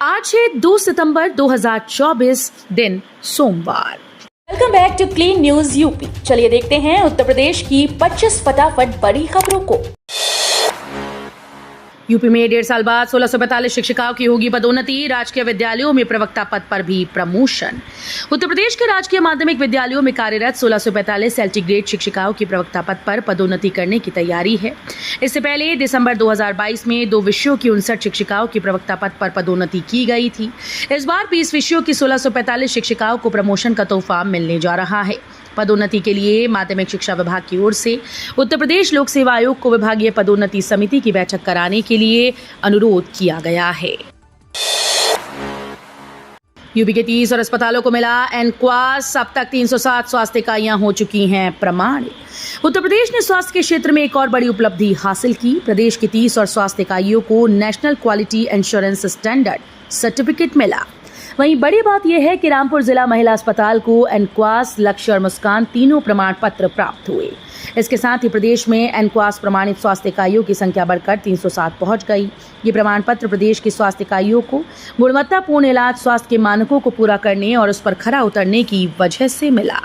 आज है 2 सितंबर 2024 दिन सोमवार। Welcome back to clean news UP. चलिए देखते हैं उत्तर प्रदेश की 25 फटाफट बड़ी खबरों को। यूपी में 1.5 साल बाद 1645 शिक्षिकाओं की होगी पदोन्नति। राजकीय विद्यालयों में प्रवक्ता पद पर भी प्रमोशन। उत्तर प्रदेश के राजकीय माध्यमिक विद्यालयों में कार्यरत 1645 सेल्टीग्रेड शिक्षिकाओं की प्रवक्ता पद पर पदोन्नति करने की तैयारी है। इससे पहले दिसंबर 2022 में 2 विषयों की 59 शिक्षिकाओं की प्रवक्ता पद पर पदोन्नति की गई थी। इस बार 20 विषयों की 1645 शिक्षिकाओं को प्रमोशन का तोहफा मिलने जा रहा है। पदोन्नति के लिए माध्यमिक शिक्षा विभाग की ओर से उत्तर प्रदेश लोक सेवा आयोग को विभागीय पदोन्नति समिति की बैठक कराने के लिए अनुरोध किया गया है। यूपी के 30 और अस्पतालों को मिला एनक्वास। अब तक 307 स्वास्थ्य इकाइयां हो चुकी हैं प्रमाणित। उत्तर प्रदेश ने स्वास्थ्य के क्षेत्र में एक और बड़ी उपलब्धि हासिल की। प्रदेश की 30 और स्वास्थ्य इकाइयों को national quality insurance standard certificate मिला। वहीं बड़ी बात यह है कि रामपुर जिला महिला अस्पताल को एनक्वास, लक्ष्य और मुस्कान तीनों प्रमाण पत्र प्राप्त हुए। इसके साथ ही प्रदेश में एनक्वास प्रमाणित स्वास्थ्य इकाइयों की संख्या बढ़कर 307 पहुंच गई। ये प्रमाण पत्र प्रदेश की स्वास्थ्य इकाइयों को गुणवत्तापूर्ण इलाज, स्वास्थ्य के मानकों को पूरा करने और उस पर खरा उतरने की वजह से मिला।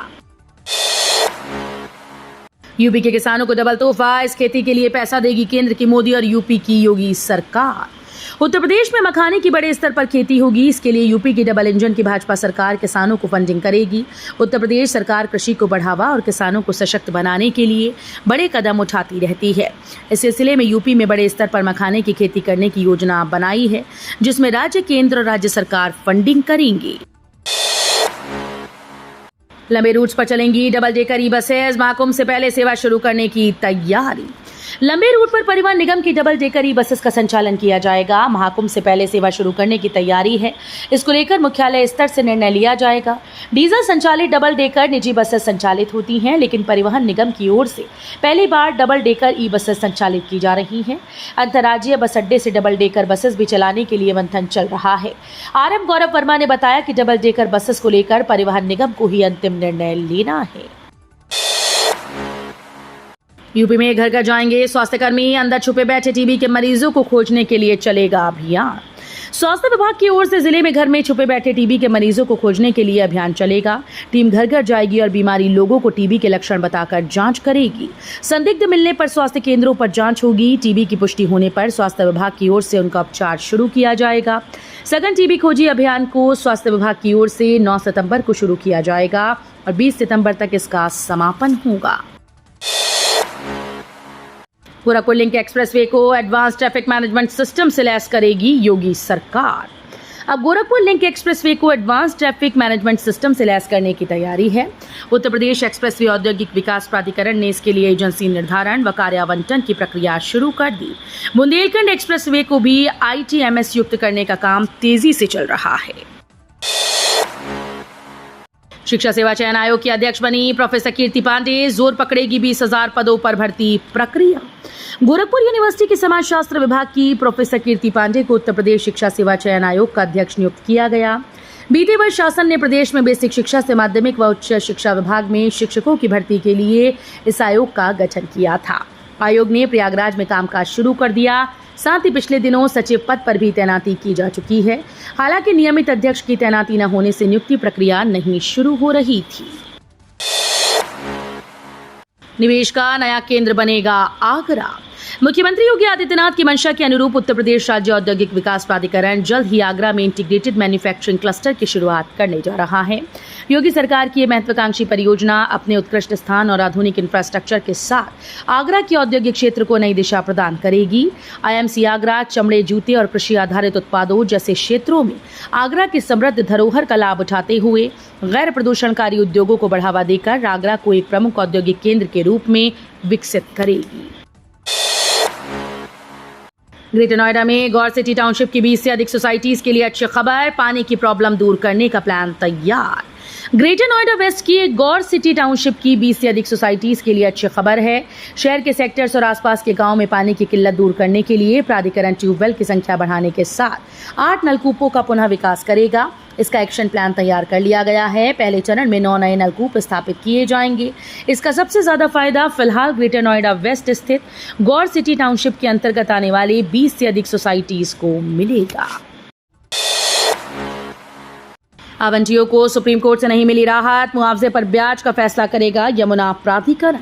यूपी के किसानों को डबल तोहफा। इस खेती के लिए पैसा देगी केंद्र की मोदी और यूपी की योगी सरकार। उत्तर प्रदेश में मखाने की बड़े स्तर पर खेती होगी। इसके लिए यूपी की डबल इंजन की भाजपा सरकार किसानों को फंडिंग करेगी। उत्तर प्रदेश सरकार कृषि को बढ़ावा और किसानों को सशक्त बनाने के लिए बड़े कदम उठाती रहती है। इस सिलसिले में यूपी में बड़े स्तर पर मखाने की खेती करने की योजना बनाई है, जिसमें राज्य, केंद्र और राज्य सरकार फंडिंग करेंगी। लंबे रूट्स पर चलेंगी double decker e buses. Mahakumbh से पहले सेवा शुरू करने की तैयारी। लंबे रूट पर परिवहन निगम की डबल डेकर ई बसेस का संचालन किया जाएगा। महाकुंभ से पहले सेवा शुरू करने की तैयारी है। इसको लेकर मुख्यालय स्तर से निर्णय लिया जाएगा। डीजल संचालित डबल डेकर निजी बसेस संचालित होती हैं, लेकिन परिवहन निगम की ओर से पहली बार डबल डेकर ई बसेस संचालित की जा रही हैं। अंतर्राज्यीय बस अड्डे से डबल डेकर बसेस भी चलाने के लिए मंथन चल रहा है। आरएम गौरव वर्मा ने बताया कि डबल डेकर बसेस को लेकर परिवहन निगम को ही अंतिम निर्णय लेना है। यूपी में घर घर जाएंगे स्वास्थ्यकर्मी। अंदर छुपे बैठे टीबी के मरीजों को खोजने के लिए चलेगा अभियान। स्वास्थ्य विभाग की ओर से जिले में घर में छुपे बैठे टीबी के मरीजों को खोजने के लिए अभियान चलेगा। टीम घर घर जाएगी और बीमारी लोगों को टीबी के लक्षण बताकर जांच करेगी। संदिग्ध मिलने पर स्वास्थ्य केंद्रों पर जांच होगी। टीबी की पुष्टि होने पर स्वास्थ्य विभाग की ओर से उनका उपचार शुरू किया जाएगा। सघन टीबी खोजी अभियान को स्वास्थ्य विभाग की ओर से 9 सितंबर को शुरू किया जाएगा और 20 सितंबर तक इसका समापन होगा। गोरखपुर लिंक एक्सप्रेसवे को एडवांस ट्रैफिक मैनेजमेंट सिस्टम से लैस करेगी योगी सरकार। अब गोरखपुर लिंक एक्सप्रेसवे को एडवांस ट्रैफिक मैनेजमेंट सिस्टम से लैस करने की तैयारी है। उत्तर प्रदेश एक्सप्रेसवे औद्योगिक विकास प्राधिकरण ने इसके लिए एजेंसी निर्धारण व कार्यावंटन की प्रक्रिया शुरू कर दी। बुंदेलखंड एक्सप्रेसवे को भी ITMS युक्त करने का काम तेजी से चल रहा है। शिक्षा सेवा चयन आयोग की अध्यक्ष बनी प्रोफेसर कीर्ति पांडे। जोर पकड़ेगी 20,000 पदों पर भर्ती प्रक्रिया। गोरखपुर यूनिवर्सिटी के समाजशास्त्र विभाग की प्रोफेसर कीर्ति पांडे को उत्तर प्रदेश शिक्षा सेवा चयन आयोग का अध्यक्ष नियुक्त किया गया। बीते वर्ष शासन ने प्रदेश में बेसिक शिक्षा से माध्यमिक व उच्च शिक्षा विभाग में शिक्षकों की भर्ती के लिए इस आयोग का गठन किया था। आयोग ने प्रयागराज में कामकाज शुरू कर दिया। साथ ही पिछले दिनों सचिव पद पर भी तैनाती की जा चुकी है। हालांकि नियमित अध्यक्ष की तैनाती न होने से नियुक्ति प्रक्रिया नहीं शुरू हो रही थी। निवेश का नया केंद्र बनेगा आगरा। मुख्यमंत्री योगी आदित्यनाथ की मंशा के अनुरूप उत्तर प्रदेश राज्य औद्योगिक विकास प्राधिकरण जल्द ही आगरा में इंटीग्रेटेड मैन्युफैक्चरिंग क्लस्टर की शुरुआत करने जा रहा है। योगी सरकार की यह महत्वाकांक्षी परियोजना अपने उत्कृष्ट स्थान और आधुनिक इंफ्रास्ट्रक्चर के साथ आगरा के औद्योगिक क्षेत्र को नई दिशा प्रदान करेगी। IMC आगरा चमड़े, जूते और कृषि आधारित उत्पादों जैसे क्षेत्रों में आगरा की समृद्ध धरोहर का लाभ उठाते हुए गैर प्रदूषणकारी उद्योगों को बढ़ावा देकर आगरा को एक प्रमुख औद्योगिक केंद्र के रूप में विकसित करेगी। ग्रेटर नोएडा में गौर सिटी टाउनशिप की 20 से अधिक सोसाइटीज के लिए अच्छी खबर। पानी की प्रॉब्लम दूर करने का प्लान तैयार। ग्रेटर नोएडा वेस्ट की गौर सिटी टाउनशिप की 20 से अधिक सोसाइटीज के लिए अच्छी खबर है। शहर के सेक्टर्स और आसपास के गांव में पानी की किल्लत दूर करने के लिए प्राधिकरण ट्यूबवेल की संख्या बढ़ाने के साथ 8 नलकूपों का पुनः विकास करेगा। इसका एक्शन प्लान तैयार कर लिया गया है। पहले चरण में 9 नए नलकूप स्थापित किए जाएंगे। इसका सबसे ज्यादा फायदा फिलहाल ग्रेटर नोएडा वेस्ट स्थित गौर सिटी टाउनशिप के अंतर्गत आने वाले 20 से अधिक सोसाइटीज को मिलेगा। आवंटियों को सुप्रीम कोर्ट से नहीं मिली राहत, मुआवजे पर ब्याज का फैसला करेगा यमुना प्राधिकरण।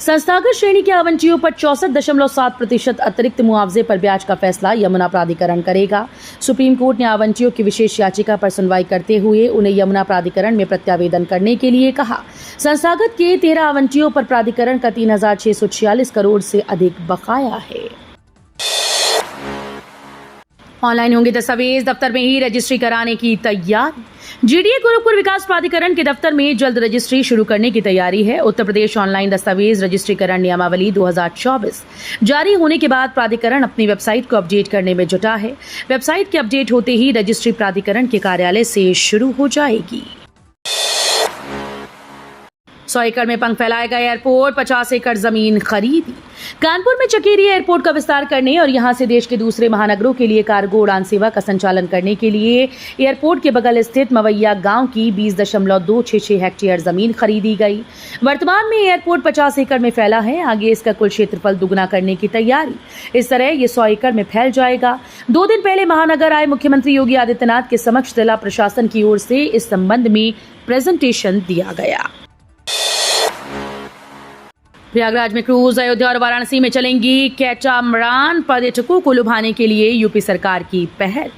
संस्थागत श्रेणी के आवंटियों पर 64.7% अतिरिक्त मुआवजे पर ब्याज का फैसला यमुना प्राधिकरण करेगा। सुप्रीम कोर्ट ने आवंटियों की विशेष याचिका पर सुनवाई करते हुए उन्हें यमुना प्राधिकरण में प्रत्यावेदन करने के लिए कहा। संस्थागत के 13 आवंटियों पर प्राधिकरण का 3,646 करोड़ से अधिक बकाया है। ऑनलाइन होंगे दस्तावेज, दफ्तर में ही रजिस्ट्री कराने की तैयारी। जीडीए गोरखपुर विकास प्राधिकरण के दफ्तर में जल्द रजिस्ट्री शुरू करने की तैयारी है। उत्तर प्रदेश ऑनलाइन दस्तावेज रजिस्ट्रीकरण नियमावली 2024 जारी होने के बाद प्राधिकरण अपनी वेबसाइट को अपडेट करने में जुटा है। वेबसाइट के अपडेट होते ही रजिस्ट्री प्राधिकरण के कार्यालय से शुरू हो जाएगी। 100 एकड़ में पंख फैलाएगा एयरपोर्ट, 50 एकड़ जमीन खरीदी। कानपुर में चकेरी एयरपोर्ट का विस्तार करने और यहां से देश के दूसरे महानगरों के लिए कार्गो उड़ान सेवा का संचालन करने के लिए एयरपोर्ट के बगल स्थित मवैया गांव की 20.266 हेक्टेयर जमीन खरीदी गई। वर्तमान में एयरपोर्ट 50 एकड़ में फैला है। आगे इसका कुल क्षेत्रफल दुगना करने की तैयारी। इस तरह ये 100 एकड़ में फैल जाएगा। 2 दिन पहले महानगर आए मुख्यमंत्री योगी आदित्यनाथ के समक्ष जिला प्रशासन की ओर से इस संबंध में प्रेजेंटेशन दिया गया। प्रयागराज में क्रूज, अयोध्या और वाराणसी में चलेंगी कैटामरान। पर्यटकों को लुभाने के लिए यूपी सरकार की पहल।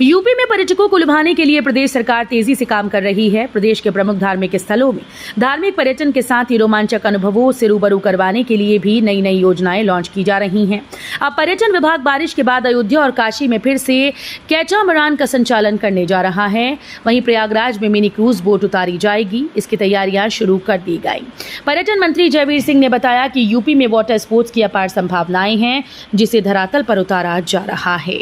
यूपी में पर्यटकों को लुभाने के लिए प्रदेश सरकार तेजी से काम कर रही है। प्रदेश के प्रमुख धार्मिक स्थलों में धार्मिक पर्यटन के साथ ही रोमांचक अनुभवों से रूबरू करवाने के लिए भी नई नई योजनाएं लॉन्च की जा रही हैं। अब पर्यटन विभाग बारिश के बाद अयोध्या और काशी में फिर से कैटामरान का संचालन करने जा रहा है। वहीं प्रयागराज में मिनी क्रूज बोट उतारी जाएगी। इसकी तैयारियां शुरू कर दी गई। पर्यटन मंत्री जयवीर सिंह ने बताया कि यूपी में वाटर स्पोर्ट्स की अपार संभावनाएं हैं, जिसे धरातल पर उतारा जा रहा है।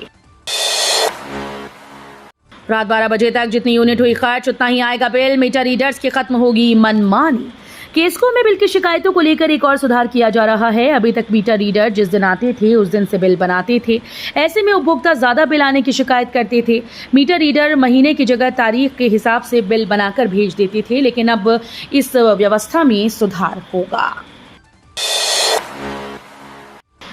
रात 12 बजे तक जितनी यूनिट हुई खर्च उतना ही आएगा बिल। मीटर रीडर्स की खत्म होगी मनमानी। केसको में बिल की शिकायतों को लेकर एक और सुधार किया जा रहा है। अभी तक मीटर रीडर जिस दिन आते थे उस दिन से बिल बनाते थे। ऐसे में उपभोक्ता ज्यादा बिल आने की शिकायत करते थे। मीटर रीडर महीने की जगह तारीख के हिसाब से बिल बनाकर भेज देते थे, लेकिन अब इस व्यवस्था में सुधार होगा।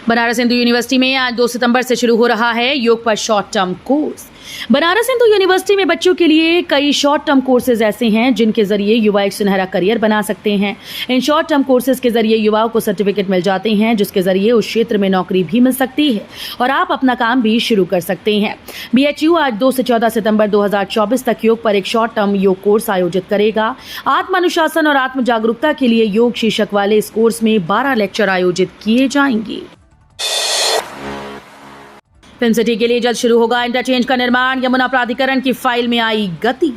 बनारस हिंदू यूनिवर्सिटी में आज 2 सितंबर से शुरू हो रहा है योग पर short term course. Banaras Hindu university में बच्चों के लिए कई शॉर्ट टर्म कोर्सेज ऐसे हैं जिनके जरिए युवा एक सुनहरा करियर बना सकते हैं। इन शॉर्ट टर्म कोर्सेज के जरिए युवाओं को सर्टिफिकेट मिल जाते हैं, जिसके जरिए उस क्षेत्र में नौकरी भी मिल सकती है और आप अपना काम भी शुरू कर सकते हैं। BHU आज 2 से 14 सितंबर 2024 तक योग पर एक शॉर्ट टर्म योग कोर्स आयोजित करेगा। आत्मानुशासन और आत्म जागरूकता के लिए योग शीर्षक वाले इस कोर्स में 12 लेक्चर आयोजित किए जाएंगे। फिल्म सिटी के लिए जल्द शुरू होगा इंटरचेंज का निर्माण। यमुना प्राधिकरण की फाइल में आई गति।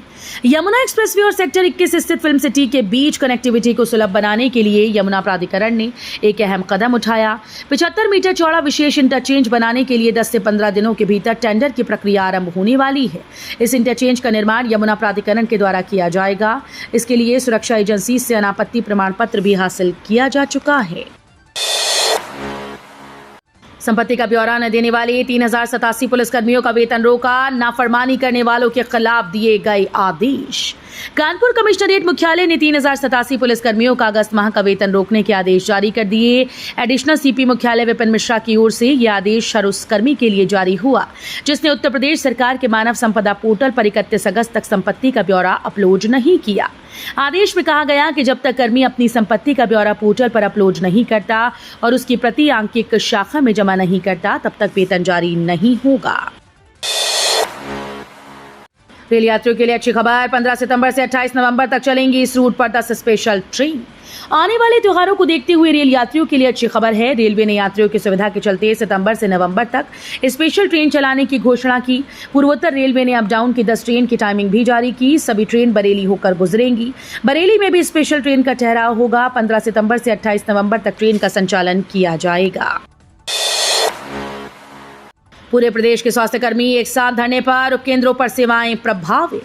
यमुना एक्सप्रेसवे और सेक्टर 21 स्थित फिल्म सिटी के बीच कनेक्टिविटी को सुलभ बनाने के लिए यमुना प्राधिकरण ने एक अहम कदम उठाया। 75 मीटर चौड़ा विशेष इंटरचेंज बनाने के लिए 10 से 15 दिनों के भीतर टेंडर की प्रक्रिया आरंभ होने वाली है। इस इंटरचेंज का निर्माण यमुना प्राधिकरण के द्वारा किया जाएगा। इसके लिए सुरक्षा एजेंसी से अनापत्ति प्रमाण पत्र भी हासिल किया जा चुका है। संपत्ति का ब्यौरा न देने वाले 3087 पुलिसकर्मियों का वेतन रोका। नाफरमानी करने वालों के खिलाफ दिए गए आदेश। कानपुर कमिश्नरेट मुख्यालय ने 3087 पुलिसकर्मियों का अगस्त माह का वेतन रोकने के आदेश जारी कर दिए। एडिशनल CP मुख्यालय विपिन मिश्रा की ओर से यह आदेश हर उस कर्मी के लिए जारी हुआ जिसने उत्तर प्रदेश सरकार के मानव संपदा पोर्टल पर 31 अगस्त तक संपत्ति का ब्यौरा अपलोड नहीं किया। आदेश में कहा गया कि जब तक कर्मी अपनी संपत्ति का ब्यौरा पोर्टल पर अपलोड नहीं करता और उसकी प्रति आंकिक शाखा में जमा नहीं करता, तब तक वेतन जारी नहीं होगा। रेल यात्रियों के लिए अच्छी खबर। 15 सितंबर से 28 नवंबर तक चलेंगी इस रूट पर 10 स्पेशल ट्रेन। आने वाले त्योहारों को देखते हुए रेल यात्रियों के लिए अच्छी खबर है। रेलवे ने यात्रियों की सुविधा के चलते सितंबर से नवंबर तक स्पेशल ट्रेन चलाने की घोषणा की। पूर्वोत्तर रेलवे ने अप डाउन की 10 ट्रेन की टाइमिंग भी जारी की। सभी ट्रेन बरेली होकर गुजरेंगी। बरेली में भी स्पेशल ट्रेन का ठहराव होगा। 15 सितंबर से 28 नवंबर तक ट्रेन का संचालन किया जाएगा। पूरे प्रदेश के स्वास्थ्यकर्मी एक साथ धरने पर, उपकेंद्रों पर सेवाएं प्रभावित।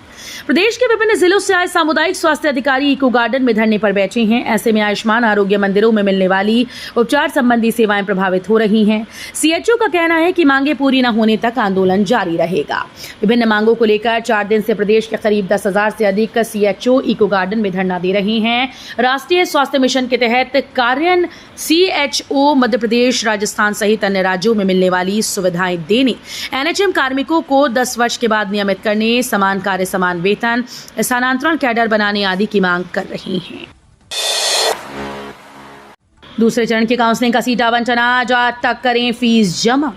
प्रदेश के विभिन्न जिलों से आए सामुदायिक स्वास्थ्य अधिकारी इको गार्डन में धरने पर बैठे हैं। ऐसे में आयुष्मान आरोग्य मंदिरों में मिलने वाली उपचार संबंधी सेवाएं प्रभावित हो रही हैं। CHO का कहना है कि मांगे पूरी न होने तक आंदोलन जारी रहेगा। विभिन्न मांगों को लेकर 4 दिन से प्रदेश के करीब 10,000 से अधिक CHO इको गार्डन में धरना दे रहे हैं। राष्ट्रीय स्वास्थ्य मिशन के तहत कार्यान्वयन CHO मध्य प्रदेश, राजस्थान सहित अन्य राज्यों में मिलने वाली सुविधाएं देने, एनएचएम कार्मिकों को 10 वर्ष के बाद नियमित करने, समान कार्य समान वेतन, स्थानांतरण कैडर बनाने आदि की मांग कर रही हैं। दूसरे चरण की काउंसलिंग का सीट आवंटन आज तक करें फीस जमा।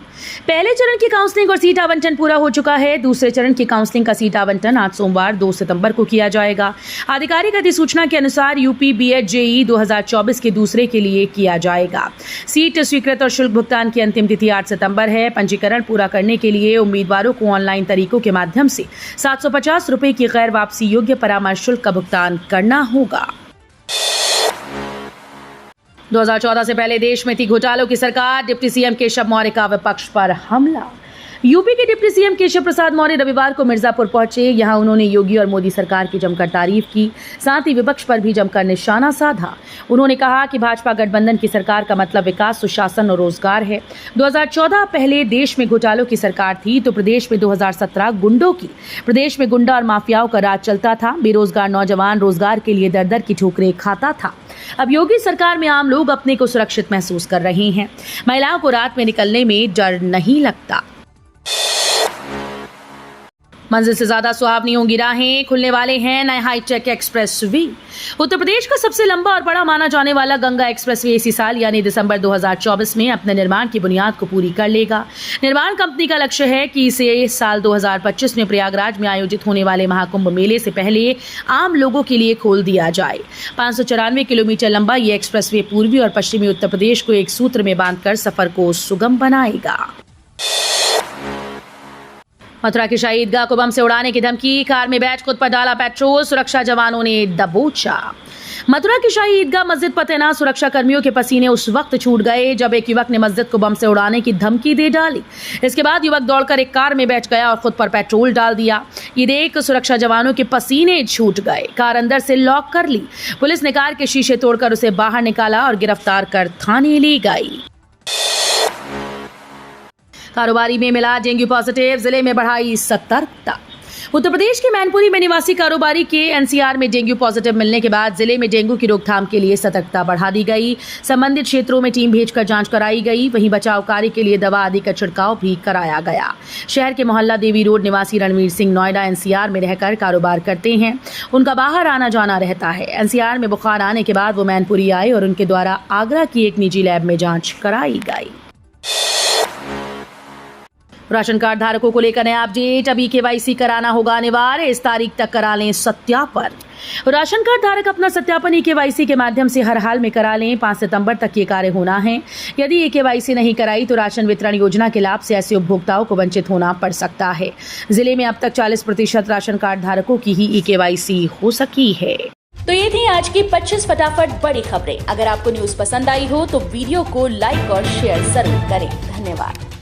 पहले चरण की काउंसलिंग और सीट आवंटन पूरा हो चुका है। दूसरे चरण की काउंसलिंग का सीट आवंटन आज सोमवार 2 सितंबर को किया जाएगा। आधिकारिक अधिसूचना के अनुसार यूपी बीएड जेई 2024 के दूसरे के लिए किया जाएगा। सीट स्वीकृत और शुल्क भुगतान की अंतिम तिथि 8 सितंबर है। पंजीकरण पूरा करने के लिए उम्मीदवारों को ऑनलाइन तरीकों के माध्यम से 750 रुपए की गैर वापसी योग्य परामर्श शुल्क का भुगतान करना होगा। 2014 से पहले देश में थी घोटालों की सरकार, डिप्टी सीएम केशव मौर्य का विपक्ष पर हमला। यूपी के डिप्टी सीएम केशव प्रसाद मौर्य रविवार को मिर्जापुर पहुंचे। यहां उन्होंने योगी और मोदी सरकार की जमकर तारीफ की, साथ ही विपक्ष पर भी जमकर निशाना साधा। उन्होंने कहा कि भाजपा गठबंधन की सरकार का मतलब विकास, सुशासन और रोजगार है। 2014 पहले देश में घोटालों की सरकार थी तो प्रदेश में 2017 गुंडों की। प्रदेश में गुंडा और माफियाओं का राज चलता था। बेरोजगार नौजवान रोजगार के लिए दर दर की ठोकरें खाता था। अब योगी सरकार में आम लोग अपने को सुरक्षित महसूस कर रहे हैं। महिलाओं को रात में निकलने में डर नहीं लगता। मंजिल से ज्यादा सुहावनी होंगी राहें, खुलने वाले हैं नए hi tech express way. Uttar Pradesh का सबसे लंबा और बड़ा माना जाने वाला गंगा एक्सप्रेस वे इसी साल यानी दिसंबर 2024 में अपने निर्माण की बुनियाद को पूरी कर लेगा। निर्माण कंपनी का लक्ष्य है कि इसे साल 2025 में प्रयागराज में आयोजित होने वाले महाकुंभ मेले से पहले आम लोगों के लिए खोल दिया जाए। 594 किलोमीटर लंबा ये एक्सप्रेस वे पूर्वी और पश्चिमी उत्तर प्रदेश को एक सूत्र में बांधकर सफर को सुगम बनाएगा। मथुरा की शाही ईदगाह को बम से उड़ाने की धमकी, कार में बैठ खुद पर डाला पेट्रोल, सुरक्षा जवानों ने दबोचा। मथुरा की शाही ईदगाह मस्जिद पर तैनात सुरक्षा कर्मियों के पसीने उस वक्त छूट गए जब एक युवक ने मस्जिद को बम से उड़ाने की धमकी दे डाली। इसके बाद युवक दौड़कर एक कार में बैठ गया और खुद पर पेट्रोल डाल दिया। ये देख सुरक्षा जवानों के पसीने छूट गए। कार अंदर से लॉक कर ली। पुलिस ने कार के शीशे तोड़कर उसे बाहर निकाला और गिरफ्तार कर थाने ले गई। कारोबारी में मिला डेंगू पॉजिटिव, जिले में बढ़ाई सतर्कता। उत्तर प्रदेश के मैनपुरी में निवासी कारोबारी के एनसीआर में डेंगू पॉजिटिव मिलने के बाद जिले में डेंगू की रोकथाम के लिए सतर्कता बढ़ा दी गई। संबंधित क्षेत्रों में टीम भेजकर जांच कराई गई। वहीं बचाव कार्य के लिए दवा आदि का छिड़काव भी कराया गया। शहर के मोहल्ला देवी रोड निवासी रणवीर सिंह नोएडा एनसीआर में रहकर कारोबार करते हैं। उनका बाहर आना जाना रहता है। एनसीआर में बुखार आने के बाद वो मैनपुरी आए और उनके द्वारा आगरा की एक निजी लैब में जांच कराई गई। राशन कार्ड धारकों को लेकर नया अपडेट, अभी केवाईसी कराना होगा अनिवार्य, इस तारीख तक करा लें सत्यापन। राशन कार्ड धारक अपना सत्यापन केवाईसी के माध्यम से हर हाल में करा लें। 5 सितंबर तक ये कार्य होना है। यदि केवाईसी नहीं कराई तो राशन वितरण योजना के लाभ से ऐसे उपभोक्ताओं को वंचित होना पड़ सकता है। जिले में अब तक 40% राशन कार्ड धारकों की ही केवाईसी हो सकी है। तो ये थी आज की 25 फटाफट बड़ी खबरें। अगर आपको न्यूज पसंद आई हो तो वीडियो को लाइक और शेयर जरूर करें। धन्यवाद।